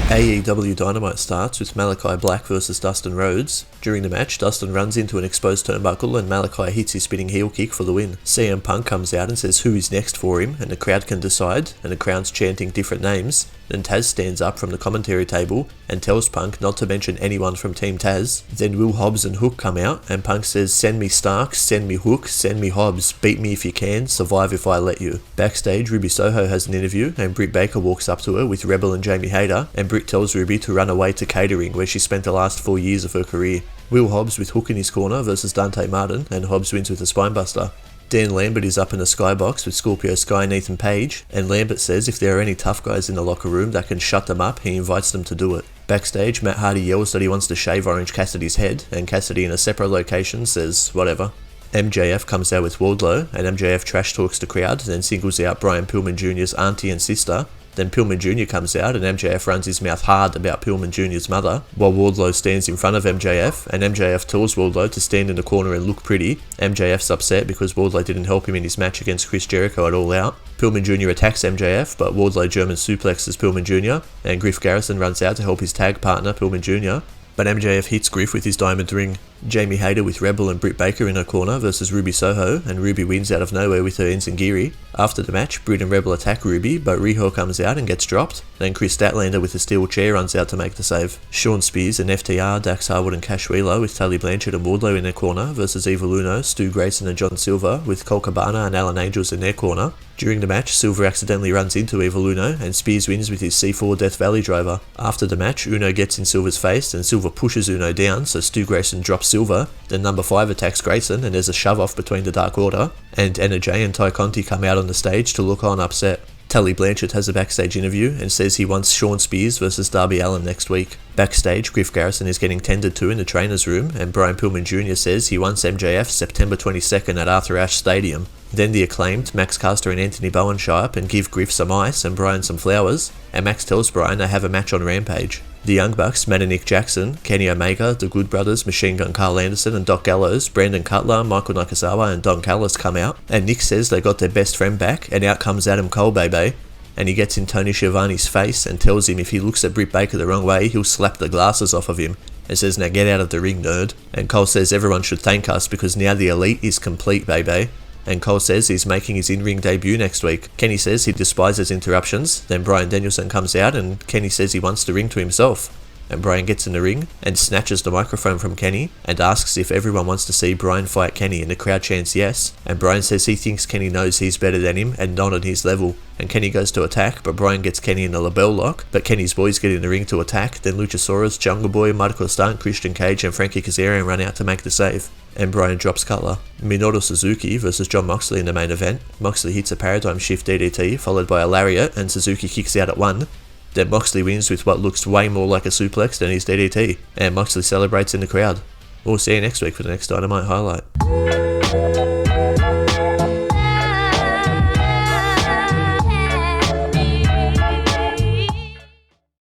Aew Dynamite starts with Malachi Black versus Dustin Rhodes. During the match, Dustin runs into an exposed turnbuckle and Malachi hits his spinning heel kick for the win. CM Punk comes out and says who is next for him, and the crowd can decide, and the crowd's chanting different names. Then Taz stands up from the commentary table and tells Punk not to mention anyone from Team Taz. Then Will Hobbs and Hook come out and Punk says, "Send me Starks, send me Hook, send me Hobbs, beat me if you can, survive if I let you." Backstage, Ruby Soho has an interview and Britt Baker walks up to her with Rebel and Jamie Hayter, and Britt tells Ruby to run away to catering where she spent the last 4 years of her career. Will Hobbs with Hook in his corner versus Dante Martin, and Hobbs wins with a spinebuster. Dan Lambert is up in the skybox with Scorpio Sky and Ethan Page, and Lambert says if there are any tough guys in the locker room that can shut them up, he invites them to do it. Backstage, Matt Hardy yells that he wants to shave Orange Cassidy's head, and Cassidy in a separate location says whatever. MJF comes out with Wardlow, and MJF trash talks the crowd, then singles out Brian Pillman Jr.'s auntie and sister. Then Pillman Jr. comes out and MJF runs his mouth hard about Pillman Jr.'s mother, while Wardlow stands in front of MJF, and MJF tells Wardlow to stand in the corner and look pretty. MJF's upset because Wardlow didn't help him in his match against Chris Jericho at All Out. Pillman Jr. attacks MJF, but Wardlow German suplexes Pillman Jr., and Griff Garrison runs out to help his tag partner Pillman Jr., but MJF hits Griff with his diamond ring. Jamie Hayter with Rebel and Britt Baker in her corner versus Ruby Soho, and Ruby wins out of nowhere with her enziguri. After the match, Britt and Rebel attack Ruby, but Riho comes out and gets dropped. Then Chris Statlander with a steel chair runs out to make the save. Sean Spears and FTR, Dax Harwood and Cash Wheeler with Tully Blanchard and Wardlow in their corner versus Evil Uno, Stu Grayson and John Silver with Colt Cabana and Alan Angels in their corner. During the match, Silver accidentally runs into Evil Uno, and Spears wins with his C4 Death Valley driver. After the match, Uno gets in Silver's face, and Silver pushes Uno down, so Stu Grayson drops Silver. Then number 5 attacks Grayson, and there's a shove-off between the Dark Order, and Anna Jay and Ty Conti come out on the stage to look on upset. Tully Blanchard has a backstage interview and says he wants Sean Spears versus Darby Allin next week. Backstage, Griff Garrison is getting tended to in the trainer's room, and Brian Pillman Jr. says he wants MJF September 22nd at Arthur Ashe Stadium. Then the Acclaimed, Max Caster and Anthony Bowen show up and give Griff some ice and Brian some flowers, and Max tells Brian they have a match on Rampage. The Young Bucks, Matt and Nick Jackson, Kenny Omega, The Good Brothers, Machine Gun Carl Anderson and Doc Gallows, Brandon Cutler, Michael Nakazawa and Don Callis come out, and Nick says they got their best friend back, and out comes Adam Cole, baby. And he gets in Tony Schiavone's face and tells him if he looks at Britt Baker the wrong way, he'll slap the glasses off of him, and says, "Now get out of the ring, nerd." And Cole says everyone should thank us because now the elite is complete, baby. And Cole says he's making his in-ring debut next week. Kenny says he despises interruptions. Then Bryan Danielson comes out and Kenny says he wants the ring to himself. And Bryan gets in the ring and snatches the microphone from Kenny and asks if everyone wants to see Bryan fight Kenny, and the crowd chants yes. And Bryan says he thinks Kenny knows he's better than him and not on his level. And Kenny goes to attack, but Bryan gets Kenny in the label lock, but Kenny's boys get in the ring to attack. Then Luchasaurus, Jungle Boy, Michael Stunt, Christian Cage and Frankie Kazarian run out to make the save. And Bryan drops Cutler. Minoru Suzuki versus Jon Moxley in the main event. Moxley hits a Paradigm Shift DDT followed by a Lariat, and Suzuki kicks out at 1. Then Moxley wins with what looks way more like a suplex than his DDT, and Moxley celebrates in the crowd. We'll see you next week for the next Dynamite highlight.